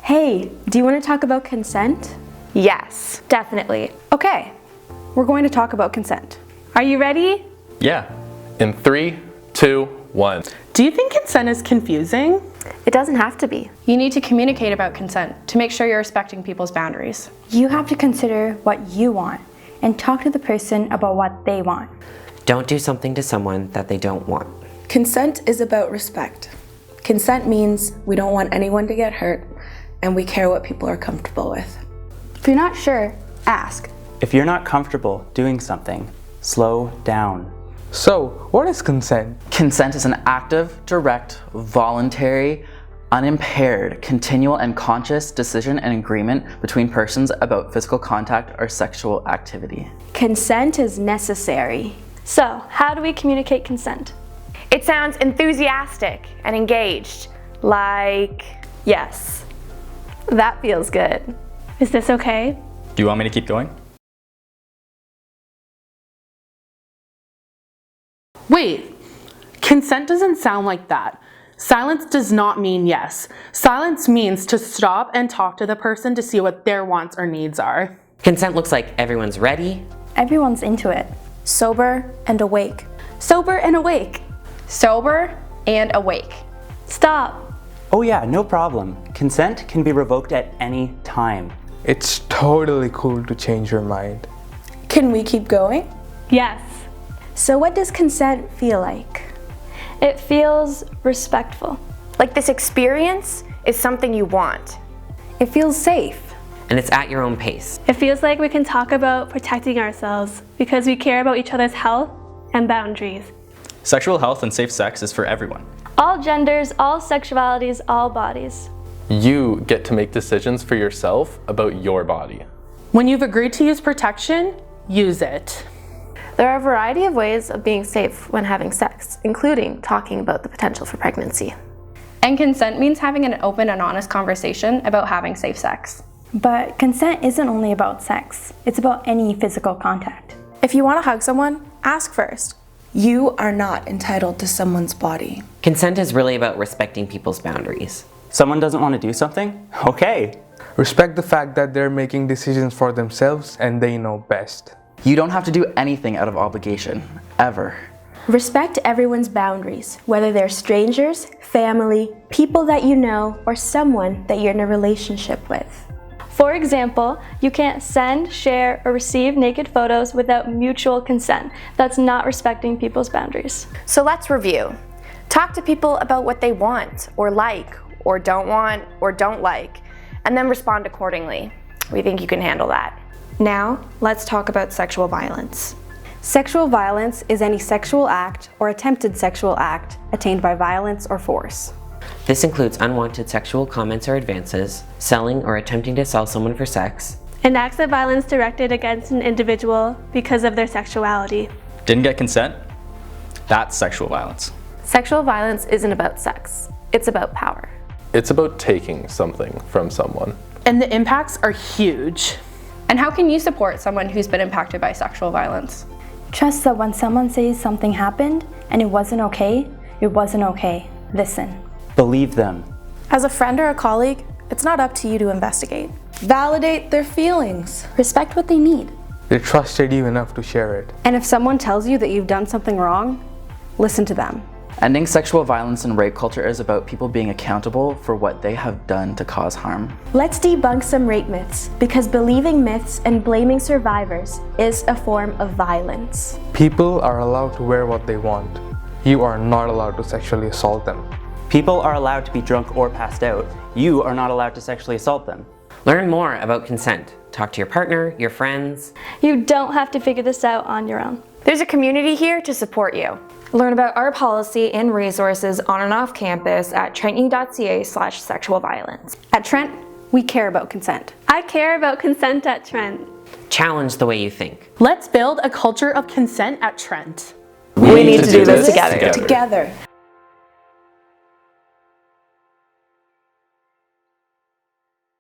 Hey, do you want to talk about consent? Yes, definitely. Okay, we're going to talk about consent. Are you ready? Yeah. In 3, 2, 1. Do you think consent is confusing? It doesn't have to be. You need to communicate about consent to make sure you're respecting people's boundaries. You have to consider what you want and talk to the person about what they want. Don't do something to someone that they don't want. Consent is about respect. Consent means we don't want anyone to get hurt and we care what people are comfortable with. If you're not sure, ask. If you're not comfortable doing something, slow down. So, what is consent? Consent is an active, direct, voluntary, unimpaired, continual and conscious decision and agreement between persons about physical contact or sexual activity. Consent is necessary. So, how do we communicate consent? It sounds enthusiastic and engaged, like yes. That feels good. Is this okay? Do you want me to keep going? Wait, consent doesn't sound like that. Silence does not mean yes. Silence means to stop and talk to the person to see what their wants or needs are. Consent looks like everyone's ready. Everyone's into it. Sober and awake. Sober and awake. Sober and awake. Stop. Oh yeah, no problem. Consent can be revoked at any time. It's totally cool to change your mind. Can we keep going? Yes. So what does consent feel like? It feels respectful. Like this experience is something you want. It feels safe. And it's at your own pace. It feels like we can talk about protecting ourselves because we care about each other's health and boundaries. Sexual health and safe sex is for everyone. All genders, all sexualities, all bodies. You get to make decisions for yourself about your body. When you've agreed to use protection, use it. There are a variety of ways of being safe when having sex, including talking about the potential for pregnancy. And consent means having an open and honest conversation about having safe sex. But consent isn't only about sex. It's about any physical contact. If you want to hug someone, ask first. You are not entitled to someone's body. Consent is really about respecting people's boundaries. Someone doesn't want to do something? Okay. Respect the fact that they're making decisions for themselves and they know best. You don't have to do anything out of obligation, ever. Respect everyone's boundaries, whether they're strangers, family, people that you know, or someone that you're in a relationship with. For example, you can't send, share, or receive naked photos without mutual consent. That's not respecting people's boundaries. So let's review. Talk to people about what they want, or like, or don't want, or don't like, and then respond accordingly. We think you can handle that. Now, let's talk about sexual violence. Sexual violence is any sexual act or attempted sexual act attained by violence or force. This includes unwanted sexual comments or advances, selling or attempting to sell someone for sex, and acts of violence directed against an individual because of their sexuality. Didn't get consent? That's sexual violence. Sexual violence isn't about sex. It's about power. It's about taking something from someone. And the impacts are huge. And how can you support someone who's been impacted by sexual violence? Trust that when someone says something happened and it wasn't okay, it wasn't okay. Listen. Believe them. As a friend or a colleague, it's not up to you to investigate. Validate their feelings. Respect what they need. They trusted you enough to share it. And if someone tells you that you've done something wrong, listen to them. Ending sexual violence and rape culture is about people being accountable for what they have done to cause harm. Let's debunk some rape myths, because believing myths and blaming survivors is a form of violence. People are allowed to wear what they want. You are not allowed to sexually assault them. People are allowed to be drunk or passed out. You are not allowed to sexually assault them. Learn more about consent. Talk to your partner, your friends. You don't have to figure this out on your own. There's a community here to support you. Learn about our policy and resources on and off campus at trentu.ca/sexual violence. At Trent, we care about consent. I care about consent at Trent. Challenge the way you think. Let's build a culture of consent at Trent. We need to do this together. Together.